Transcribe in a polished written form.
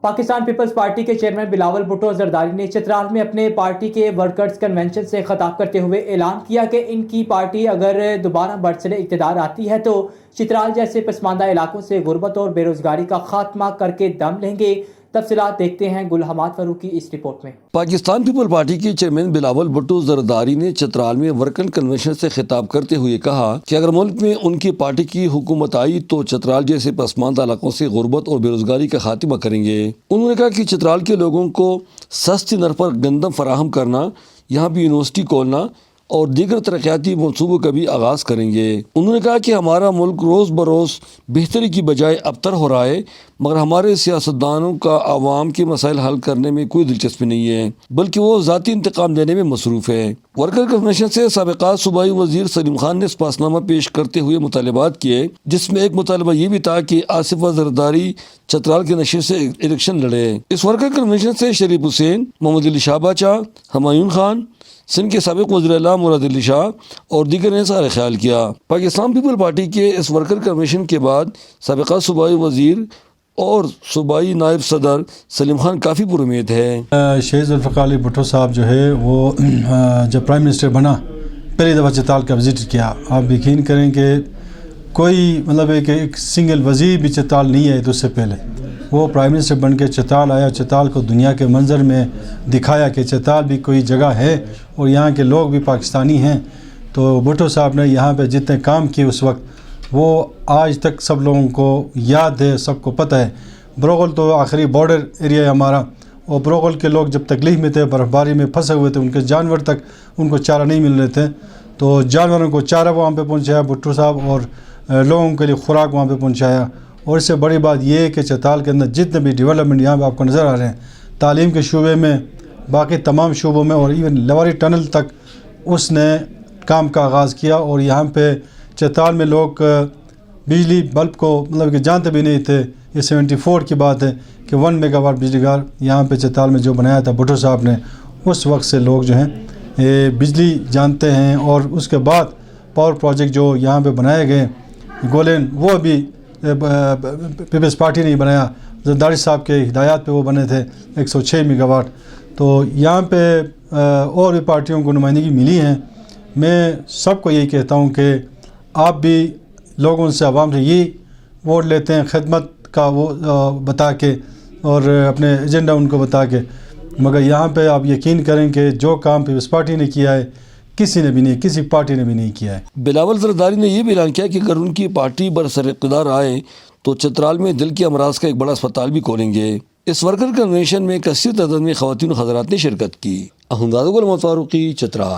Pakistan peoples party के chairman Bilawal Bhutto Zardari ने चित्राल में अपने पार्टी के वर्कर्स कन्वेंशन से खिताब करते हुए ऐलान किया कि इनकी पार्टी अगर दोबारा बरसरे इक़्तिदार आती है तो चित्राल जैसे पसमानदा इलाकों से गुर्बत और बेरोजगारी का खात्मा करके दम लेंगे। तफसीलात देखते हैं गुल हमाद फारूक की इस रिपोर्ट में। पाकिस्तान पीपल पार्टी के चेयरमैन बिलावल भुट्टो जरदारी ने चित्राल में वर्कर कन्वेंशन से खिताब करते हुए कहा कि अगर मुल्क में उनकी पार्टी की हुकूमत आई तो चित्राल जैसे पसमानदा इलाकों से गुर्बत और बेरोजगारी का खात्मा करेंगे। उन्होंने कहा कि चित्राल के लोगों को सस्ती दर पर गंदम फराहम करना, यहाँ भी यूनिवर्सिटी खोलना और दीगर तरक्याती मनसूबों का भी आगाज़ करेंगे। उन्होंने कहा कि हमारा मुल्क रोज़ बरोज़ बेहतरी की बजाय अबतर हो रहा है, मगर हमारे सियासतदानों का आवाम के मसाइल हल करने में कोई दिलचस्पी नहीं है, बल्कि वो ज़ाती इंतकाम देने में मसरूफ़ है। वर्कर कन्वेंशन से साबिक़ा सूबाई वज़ीर सलीम खान ने इस्पातनामा पेश करते हुए मुतालबात किए, जिसमें एक मुतालबा ये भी था कि आसिफ जरदारी चित्राल के नशे से इलेक्शन लड़े। इस वर्कर कन्वेंशन से शरीफ हुसैन, मोहम्मद अली शाह बाचा, हमायून खान, सिंध के साबिक़ वज़ीर-ए-आला मुराद अली शाह और दीगर ने इज़हार ख्याल किया। पाकिस्तान पीपल पार्टी के इस वर्कर कन्वेंशन के बाद साबिक़ा सूबाई वज़ीर और सूबाई नायब सदर सलीम खान काफ़ी पुरुमीद है। शहीद ज़ुल्फ़िकार अली भुट्टो साहब जो है वो जब प्राइम मिनिस्टर बना पहली दफ़ा चित्राल का विज़िट किया। आप यकीन करें कि कोई मतलब एक सिंगल वज़ीर भी चित्राल नहीं आए तो उससे पहले वो प्राइम मिनिस्टर बन के चित्राल आया। चित्राल को दुनिया के मंजर में दिखाया कि चित्राल भी कोई जगह है और यहाँ के लोग भी पाकिस्तानी हैं। तो भुट्टो साहब ने यहाँ पे जितने काम किए उस वक्त वो आज तक सब लोगों को याद है, सबको पता है। ब्रोगल तो आखिरी बॉर्डर एरिया है हमारा, और ब्रोगल के लोग जब तकलीफ़ में थे, बर्फ़बारी में फंसे हुए थे, उनके जानवर तक उनको चारा नहीं मिल रहे थे, तो जानवरों को चारा वहाँ पे पहुँचाया भुट्टो साहब और लोगों के लिए खुराक वहाँ पे पहुँचाया। और इससे बड़ी बात यह है कि चित्राल के अंदर जितने भी डेवलपमेंट यहाँ पे आपको नज़र आ रहे हैं, तालीम के शूबे में, बाकी तमाम शूबों में और इवन लवारी टनल तक उसने काम का आगाज़ किया। और यहाँ पे चित्राल में लोग बिजली बल्ब को मतलब कि जानते भी नहीं थे। ये 74 की बात है कि 1 मेगावाट बिजली घर यहाँ पे चित्राल में जो बनाया था भुट्टो साहब ने, उस वक्त से लोग जो हैं बिजली जानते हैं। और उसके बाद पावर प्रोजेक्ट जो यहाँ पे बनाए गए गोलेन, वो अभी पीपल्स पार्टी ने बनाया, जरदारी साहब के हिदायत पे वो बने थे 106 मेगावाट। तो यहाँ पे और भी पार्टियों को नुमाइंदगी मिली है। मैं सबको यही कहता हूँ कि आप भी लोगों से, आवाम से यही वोट लेते हैं खिदमत का वो बता के और अपने एजेंडा उनको बता के, मगर यहाँ पे आप यकीन करें कि जो काम पीपल्स पार्टी ने किया है किसी ने भी नहीं, किसी पार्टी ने भी नहीं किया है। बिलावल जरदारी ने यह भी ऐलान किया कि अगर उनकी पार्टी बरसर इक़्तिदार आए तो चित्राल में दिल के अमराज का एक बड़ा अस्पताल भी खोलेंगे। इस वर्कर कन्वेंशन में कसीर तादाद में ख़वातीन और हज़रात ने शिरकत की। अहमद फारूकी, चित्राल।